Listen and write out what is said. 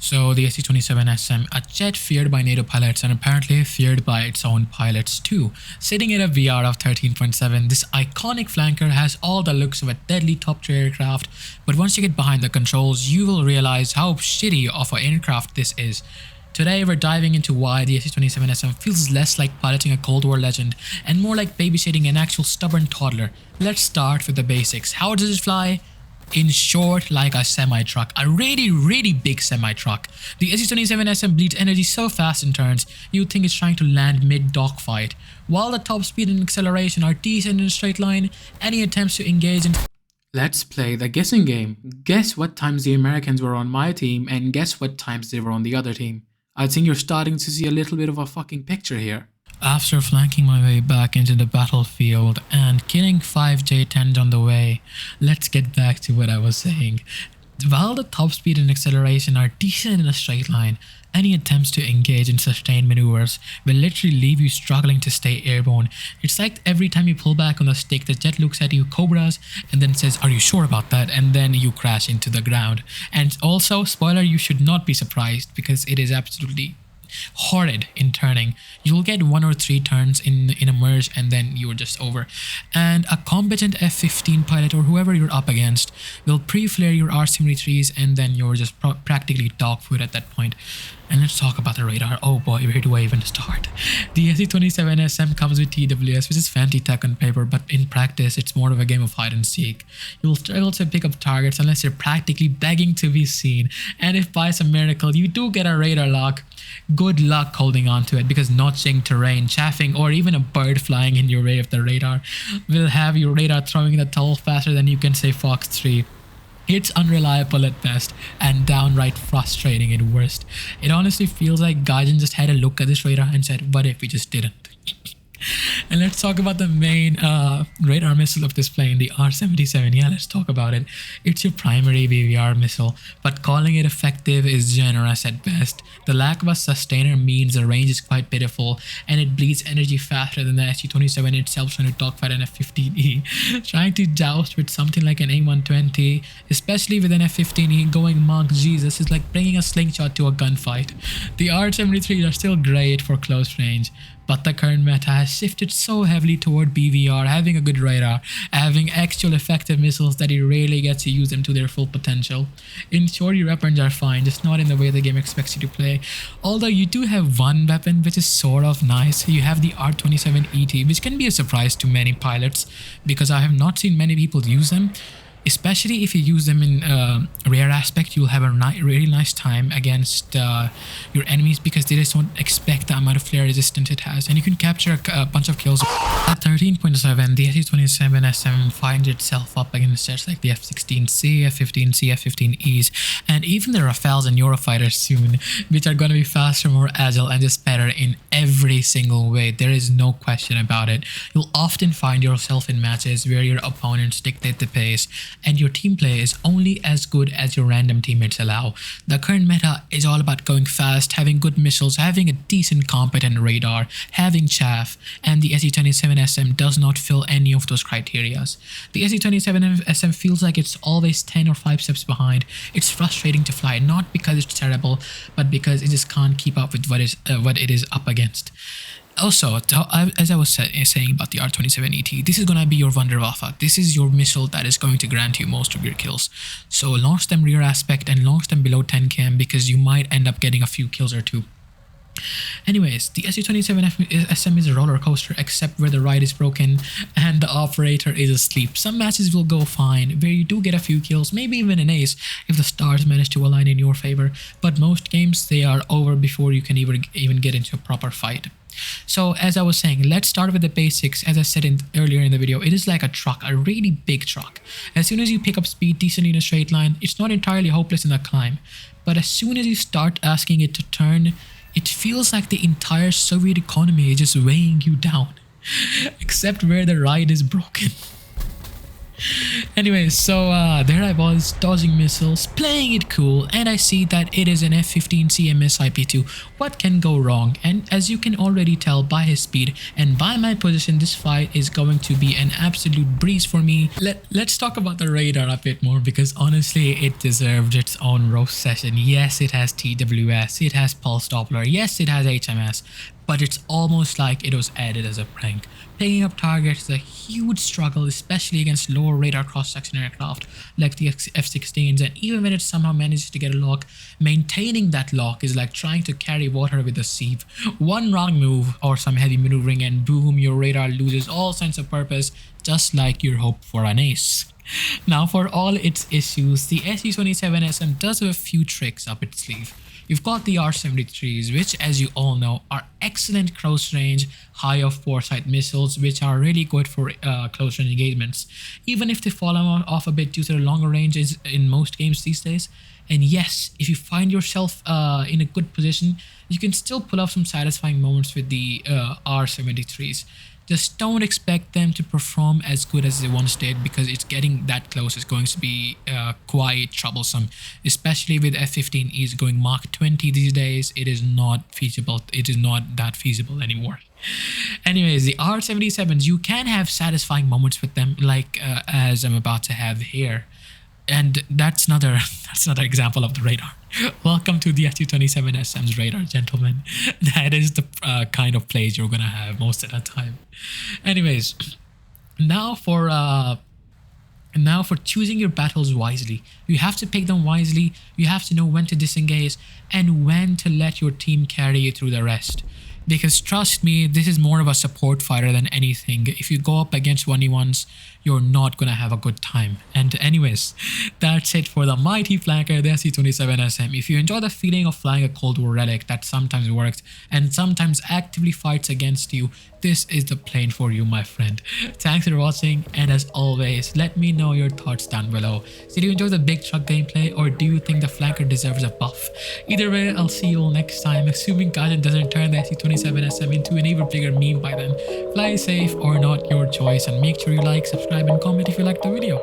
So the SU27SM, a jet feared by NATO pilots and apparently feared by its own pilots too. Sitting at a VR of 13.7, this iconic flanker has all the looks of a deadly top-tier aircraft, but once you get behind the controls, you will realize how shitty of an aircraft this is. Today we're diving into why the SU27SM feels less like piloting a Cold War legend and more like babysitting an actual stubborn toddler. Let's start with the basics. How does it fly? In short, like a semi-truck, a really big semi-truck. The SU27SM bleeds energy so fast in turns, you'd think it's trying to land mid-dogfight. While the top speed and acceleration are decent in a straight line, any attempts to engage in... Let's play the guessing game. Guess what times the Americans were on my team and guess what times they were on the other team. I think you're starting to see a little bit of a fucking picture here. After flanking my way back into the battlefield and killing 5 J-10s on the way, let's get back to what I was saying. While the top speed and acceleration are decent in a straight line, any attempts to engage in sustained maneuvers will literally leave you struggling to stay airborne. It's like every time you pull back on the stick, the jet looks at you, cobras, and then says, "Are you sure about that?" And then you crash into the ground. And also, spoiler, you should not be surprised because it is absolutely horrid in turning. You'll get 1 or 3 turns in a merge and then you're just over. And a competent F-15 pilot or whoever you're up against will pre-flare your R-73s and then you're just practically dog food at that point. And let's talk about the radar. Oh boy, where do I even start? The SU27SM comes with TWS, which is fancy tech on paper, but in practice, it's more of a game of hide and seek. You'll struggle to pick up targets unless you're practically begging to be seen. And if by some miracle you do get a radar lock, good luck holding on to it, because notching, terrain, chaffing, or even a bird flying in your way of the radar will have your radar throwing the towel faster than you can say Fox 3. It's unreliable at best and downright frustrating at worst. It honestly feels like Gaijin just had a look at this radar and said, what if we just didn't? And let's talk about the main radar missile of this plane, the R-77. Yeah, let's talk about it. It's your primary BVR missile, but calling it effective is generous at best. The lack of a sustainer means the range is quite pitiful, and it bleeds energy faster than the SU-27 itself trying to dogfight an F-15E. Trying to joust with something like an A-120, especially with an F-15E going Monk Jesus, is like bringing a slingshot to a gunfight. The R-73s are still great for close range, but the current meta has shifted so heavily toward BVR, having a good radar, having actual effective missiles that you rarely get to use them to their full potential. In short, your weapons are fine, just not in the way the game expects you to play. Although you do have one weapon which is sort of nice. You have the R-27ET, which can be a surprise to many pilots because I have not seen many people use them. Especially if you use them in rare aspect, you'll have a really nice time against your enemies because they just don't expect the amount of flare resistance it has, and you can capture a bunch of kills. At 13.7, the SU27SM finds itself up against jets like the F-16C, F-15C, F-15Es, and even the Rafales and Eurofighters soon, which are going to be faster, more agile, and just better in every single way. There is no question about it. You'll often find yourself in matches where your opponents dictate the pace, and your team play is only as good as your random teammates allow. The current meta is all about going fast, having good missiles, having a decent competent radar, having chaff, and the SU27SM does not fill any of those criterias. The SU27SM feels like it's always 10 or 5 steps behind. It's frustrating to fly, not because it's terrible, but because it just can't keep up with what it is up against. Also, as I was saying about the R-27ET, this is going to be your Wunderwaffe. This is your missile that is going to grant you most of your kills. So launch them rear aspect and launch them below 10 km because you might end up getting a few kills or two. Anyways, the SU27SM is a roller coaster except where the ride is broken and the operator is asleep. Some matches will go fine where you do get a few kills, maybe even an ace if the stars manage to align in your favor, but most games they are over before you can even get into a proper fight. So as I was saying, let's start with the basics. As I said earlier in the video, it is like a truck, a really big truck. As soon as you pick up speed decently in a straight line, it's not entirely hopeless in the climb. But as soon as you start asking it to turn, it feels like the entire Soviet economy is just weighing you down. Except where the ride is broken. Anyway, so there I was, dodging missiles, playing it cool, and I see that it is an F-15C IP2. What can go wrong? And as you can already tell by his speed and by my position, this fight is going to be an absolute breeze for me. Let's talk about the radar a bit more, because honestly, it deserved its own roast session. Yes, it has TWS, it has Pulse Doppler, yes, it has HMS, but it's almost like it was added as a prank. Picking up targets is a huge struggle, especially against lower radar cross-section aircraft like the F-16s, and even when it somehow manages to get a lock, maintaining that lock is like trying to carry water with a sieve. One wrong move or some heavy maneuvering and boom, your radar loses all sense of purpose, just like your hope for an ace. Now, for all its issues, the SU27SM does have a few tricks up its sleeve. You've got the R-73s, which, as you all know, are excellent close range, high of foresight missiles, which are really good for close range engagements, even if they fall off a bit due to the longer ranges in most games these days. And yes, if you find yourself in a good position, you can still pull off some satisfying moments with the R-73s. Just don't expect them to perform as good as they once did, because it's getting that close is going to be quite troublesome, especially with F-15Es going Mach 20 these days. It is not feasible. It is not that feasible anymore. Anyways, the R-77s, you can have satisfying moments with them, like as I'm about to have here. And that's another example of the radar. Welcome to the SU27SM's radar, gentlemen. That is the kind of plays you're gonna have most of the time. Anyways, now for choosing your battles wisely. You have to pick them wisely. You have to know when to disengage and when to let your team carry you through the rest. Because trust me, this is more of a support fighter than anything. If you go up against 1v1s, you're not gonna have a good time. And anyways, that's it for the mighty flanker, the SU27SM. If you enjoy the feeling of flying a Cold War relic that sometimes works and sometimes actively fights against you, this is the plane for you, my friend. Thanks for watching, and as always, let me know your thoughts down below. Did you enjoy the big truck gameplay, or do you think the flanker deserves a buff? Either way, I'll see you all next time, assuming Gajan doesn't turn the SU27SM into an even bigger meme by then. Fly safe or not, your choice, and make sure you like, subscribe and comment if you liked the video.